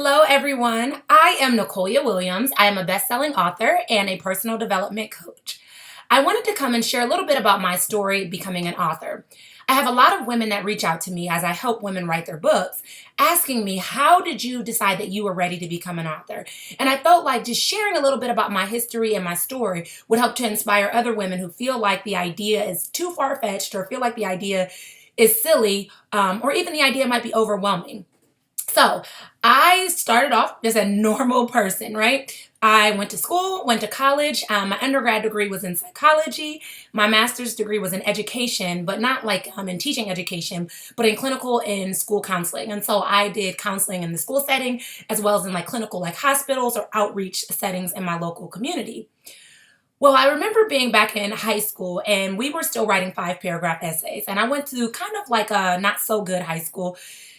Hello, everyone. I am Nicolia Williams. I am a best-selling author and a personal development coach. I wanted to come and share a little bit about my story becoming an author. I have a lot of women that reach out to me as I help women write their books, asking me, how did you decide that you were ready to become an author? And I felt like just sharing a little bit about my history and my story would help to inspire other women who feel like the idea is too far-fetched or feel like the idea is silly, or even the idea might be overwhelming. So I started off as a normal person, right? I went to school, went to college. My undergrad degree was in psychology. My master's degree was in education, but not like in teaching education, but in clinical and school counseling. And so I did counseling in the school setting as well as in like clinical, like hospitals or outreach settings in my local community. Well, I remember being back in high school and we were still writing 5 paragraph essays. And I went to kind of like a not so good high school.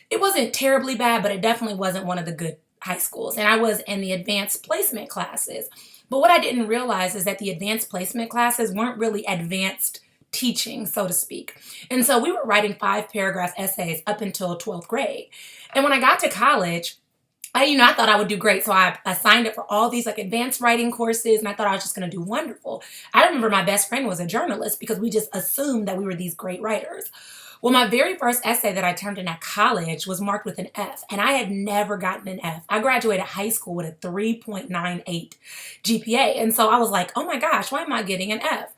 It wasn't terribly bad, but it definitely wasn't one of the good high schools. And I was in the advanced placement classes. But what I didn't realize is that the advanced placement classes weren't really advanced teaching, so to speak. And so we were writing 5 paragraph essays up until 12th grade. And when I got to college, I thought I would do great. So I signed up for all these like advanced writing courses and I thought I was just going to do wonderful. I remember my best friend was a journalist because we just assumed that we were these great writers. Well, my very first essay that I turned in at college was marked with an F, and I had never gotten an F. I graduated high school with a 3.98 GPA, and so I was like, oh my gosh, why am I getting an F?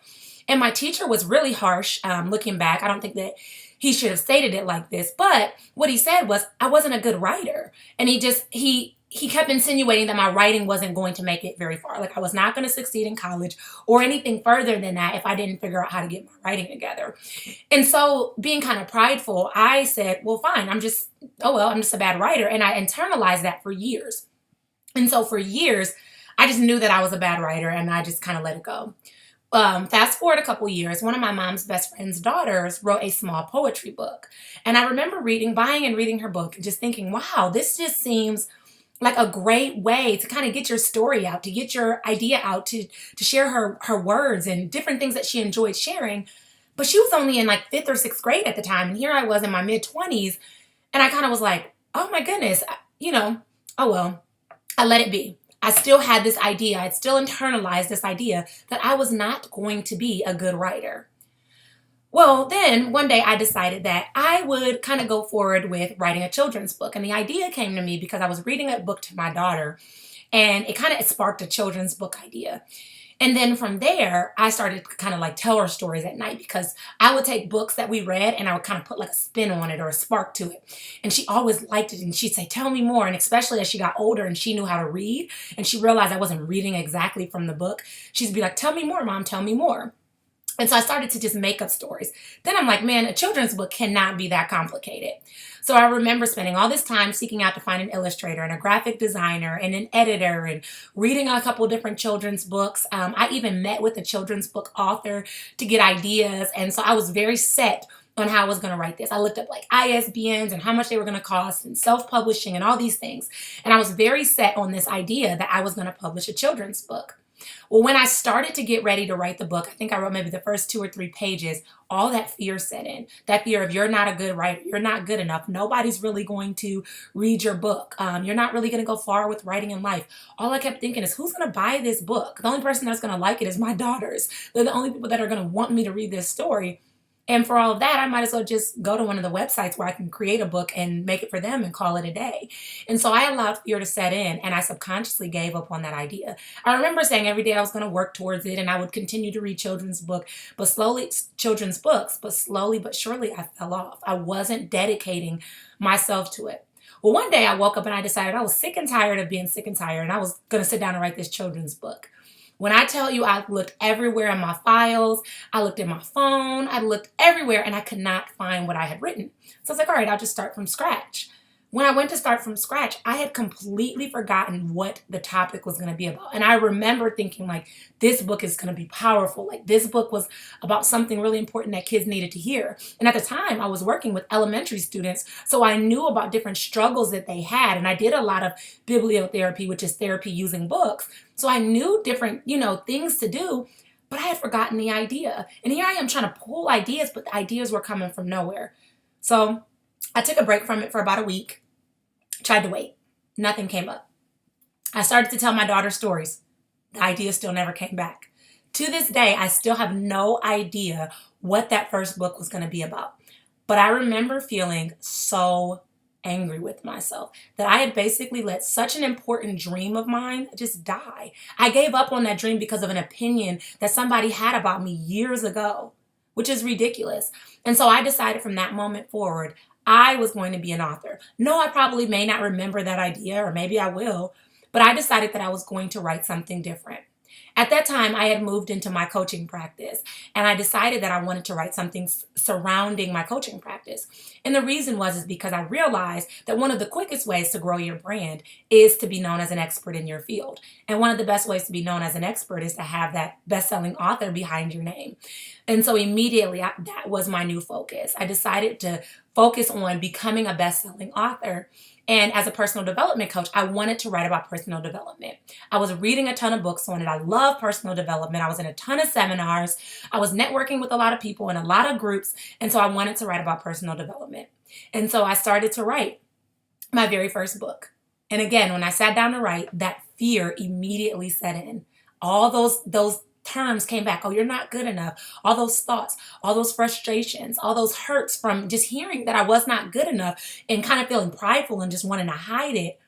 And my teacher was really harsh, looking back. I don't think that he should have stated it like this, but what he said was I wasn't a good writer. And he kept insinuating that my writing wasn't going to make it very far. Like I was not going to succeed in college or anything further than that if I didn't figure out how to get my writing together. And so being kind of prideful, I said, well, fine, I'm just a bad writer. And I internalized that for years. And so for years, I just knew that I was a bad writer and I just kind of let it go. Fast forward a couple years, one of my mom's best friend's daughters wrote a small poetry book. And I remember buying and reading her book and just thinking, wow, this just seems like a great way to kind of get your story out, to get your idea out, to share her words and different things that she enjoyed sharing. But she was only in like fifth or sixth grade at the time. And here I was in my mid 20s. And I kind of was like, oh my goodness, oh well, I let it be. I still had this idea. I'd still internalized this idea that I was not going to be a good writer. Well, then one day I decided that I would kind of go forward with writing a children's book. And the idea came to me because I was reading a book to my daughter and it kind of sparked a children's book idea. And then from there, I started to kind of like tell her stories at night because I would take books that we read and I would kind of put like a spin on it or a spark to it. And she always liked it and she'd say, tell me more. And especially as she got older and she knew how to read and she realized I wasn't reading exactly from the book, she'd be like, tell me more, Mom, tell me more. And so I started to just make up stories. Then I'm like, man, a children's book cannot be that complicated. So I remember spending all this time seeking out to find an illustrator and a graphic designer and an editor and reading a couple different children's books. I even met with a children's book author to get ideas. And so I was very set on how I was going to write this. I looked up like ISBNs and how much they were going to cost and self-publishing and all these things. And I was very set on this idea that I was going to publish a children's book. Well, when I started to get ready to write the book, I think I wrote maybe the first 2 or 3 pages, all that fear set in. That fear of you're not a good writer, you're not good enough, nobody's really going to read your book, you're not really going to go far with writing in life. All I kept thinking is, who's going to buy this book? The only person that's going to like it is my daughters. They're the only people that are going to want me to read this story. And for all of that, I might as well just go to one of the websites where I can create a book and make it for them and call it a day. And so I allowed fear to set in and I subconsciously gave up on that idea. I remember saying every day I was going to work towards it and I would continue to read children's books, but slowly but surely I fell off. I wasn't dedicating myself to it. Well, one day I woke up and I decided I was sick and tired of being sick and tired and I was going to sit down and write this children's book. When I tell you I looked everywhere in my files, I looked in my phone, I looked everywhere and I could not find what I had written. So I was like, all right, I'll just start from scratch. When I went to start from scratch, I had completely forgotten what the topic was going to be about. And I remember thinking like, this book is going to be powerful. Like this book was about something really important that kids needed to hear. And at the time I was working with elementary students, so I knew about different struggles that they had. And I did a lot of bibliotherapy, which is therapy using books. So I knew different, things to do, but I had forgotten the idea. And here I am trying to pull ideas, but the ideas were coming from nowhere. So I took a break from it for about a week. Tried to wait. Nothing came up. I started to tell my daughter stories. The idea still never came back. To this day, I still have no idea what that first book was going to be about. But I remember feeling so angry with myself that I had basically let such an important dream of mine just die. I gave up on that dream because of an opinion that somebody had about me years ago, which is ridiculous. And so I decided from that moment forward, I was going to be an author. No, I probably may not remember that idea, or maybe I will, but I decided that I was going to write something different. At that time, I had moved into my coaching practice, and I decided that I wanted to write something surrounding my coaching practice. And the reason is because I realized that one of the quickest ways to grow your brand is to be known as an expert in your field. And one of the best ways to be known as an expert is to have that best-selling author behind your name. And so immediately, that was my new focus. I decided to focus on becoming a best-selling author. And as a personal development coach, I wanted to write about personal development. I was reading a ton of books on it. I love personal development. I was in a ton of seminars. I was networking with a lot of people in a lot of groups. And so I wanted to write about personal development. And so I started to write my very first book. And again, when I sat down to write, that fear immediately set in. All those terms came back. Oh, you're not good enough. All those thoughts, all those frustrations, all those hurts from just hearing that I was not good enough and kind of feeling prideful and just wanting to hide it.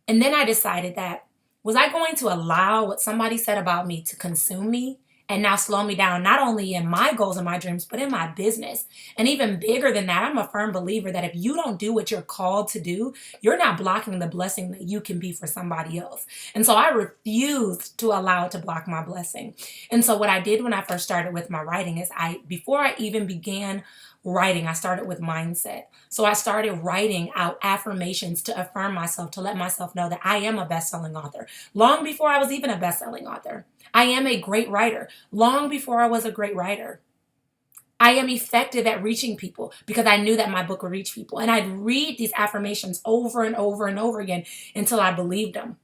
And then I decided that, was I going to allow what somebody said about me to consume me and now slow me down, not only in my goals and my dreams, but in my business? And even bigger than that, I'm a firm believer that if you don't do what you're called to do, you're not blocking the blessing that you can be for somebody else. And so I refused to allow it to block my blessing. And so what I did when I first started with my writing is before I even began writing, I started with mindset. So I started writing out affirmations to affirm myself, to let myself know that I am a best-selling author. Long before I was even a best-selling author. I am a great writer. Long before I was a great writer. I am effective at reaching people because I knew that my book would reach people. And I'd read these affirmations over and over and over again until I believed them.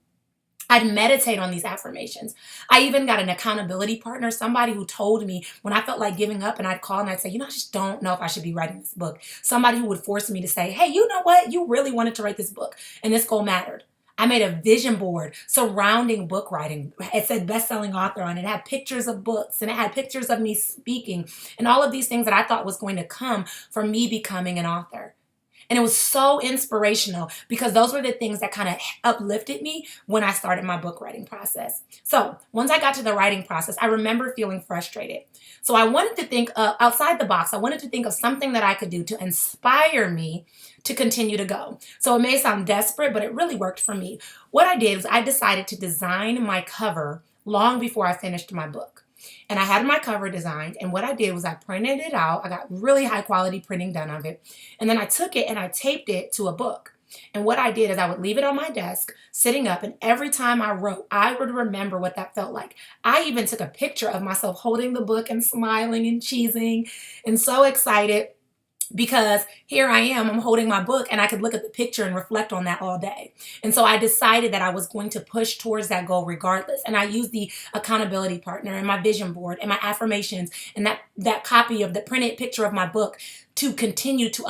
I'd meditate on these affirmations. I even got an accountability partner, somebody who told me when I felt like giving up, and I'd call and I'd say, I just don't know if I should be writing this book. Somebody who would force me to say, hey, you know what? You really wanted to write this book and this goal mattered. I made a vision board surrounding book writing. It said best-selling author on it. It had pictures of books and it had pictures of me speaking and all of these things that I thought was going to come from me becoming an author. And it was so inspirational because those were the things that kind of uplifted me when I started my book writing process. So once I got to the writing process, I remember feeling frustrated. So I wanted to think outside the box. I wanted to think of something that I could do to inspire me to continue to go. So it may sound desperate, but it really worked for me. What I did was I decided to design my cover long before I finished my book. And I had my cover designed, and what I did was I printed it out. I got really high quality printing done of it. And then I took it and I taped it to a book. And what I did is I would leave it on my desk, sitting up, and every time I wrote, I would remember what that felt like. I even took a picture of myself holding the book and smiling and cheesing and so excited. Because here I am, I'm holding my book and I could look at the picture and reflect on that all day. And so I decided that I was going to push towards that goal regardless. And I used the accountability partner and my vision board and my affirmations and that copy of the printed picture of my book to continue to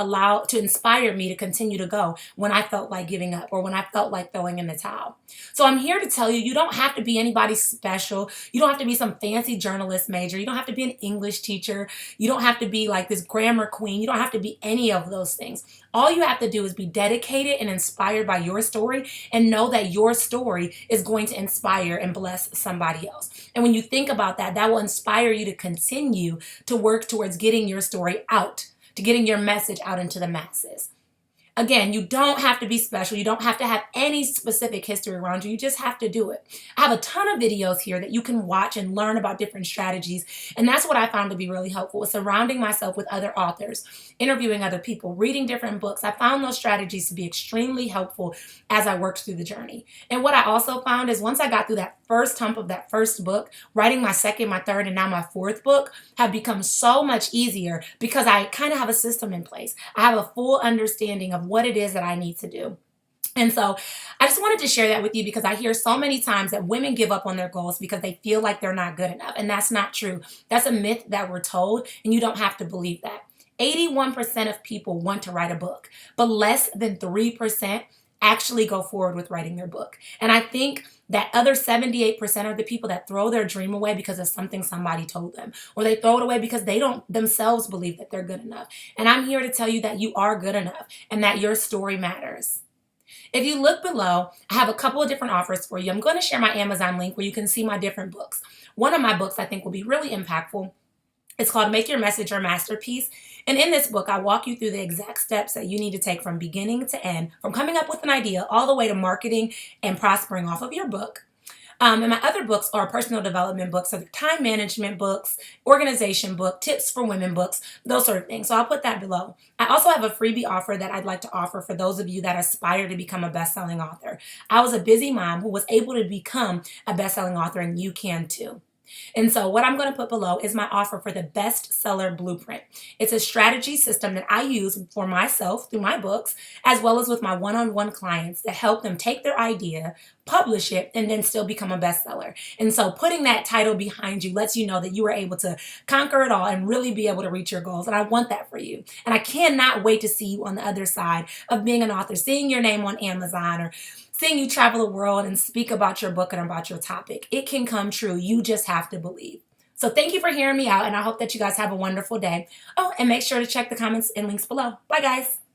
inspire me to continue to go when I felt like giving up or when I felt like throwing in the towel. So I'm here to tell you, you don't have to be anybody special. You don't have to be some fancy journalist major. You don't have to be an English teacher. You don't have to be like this grammar queen. You don't have to be any of those things. All you have to do is be dedicated and inspired by your story and know that your story is going to inspire and bless somebody else. And when you think about that, that will inspire you to continue to work towards getting your story out, to getting your message out into the masses. Again, you don't have to be special. You don't have to have any specific history around you. You just have to do it. I have a ton of videos here that you can watch and learn about different strategies. And that's what I found to be really helpful, is surrounding myself with other authors, interviewing other people, reading different books. I found those strategies to be extremely helpful as I worked through the journey. And what I also found is once I got through that first hump of that first book, writing my second, my third, and now my fourth book have become so much easier because I kind of have a system in place. I have a full understanding of what it is that I need to do. And so I just wanted to share that with you because I hear so many times that women give up on their goals because they feel like they're not good enough. And that's not true. That's a myth that we're told, and you don't have to believe that. 81% of people want to write a book, but less than 3% actually go forward with writing their book. And I think that other 78% are the people that throw their dream away because of something somebody told them, or they throw it away because they don't themselves believe that they're good enough. And I'm here to tell you that you are good enough and that your story matters. If you look below, I have a couple of different offers for you. I'm going to share my Amazon link where you can see my different books. One of my books I think will be really impactful. It's called Make Your Message Your Masterpiece. And in this book, I walk you through the exact steps that you need to take from beginning to end, from coming up with an idea all the way to marketing and prospering off of your book. And my other books are personal development books, so time management books, organization book, tips for women books, those sort of things. So I'll put that below. I also have a freebie offer that I'd like to offer for those of you that aspire to become a best-selling author. I was a busy mom who was able to become a best-selling author, and you can too. And so what I'm going to put below is my offer for the bestseller blueprint. It's a strategy system that I use for myself through my books, as well as with my one-on-one clients to help them take their idea, publish it, and then still become a bestseller. And so putting that title behind you lets you know that you were able to conquer it all and really be able to reach your goals. And I want that for you. And I cannot wait to see you on the other side of being an author, seeing your name on Amazon, or seeing you travel the world and speak about your book and about your topic. It can come true. You just have to believe. So thank you for hearing me out, and I hope that you guys have a wonderful day. Oh, and make sure to check the comments and links below. Bye, guys.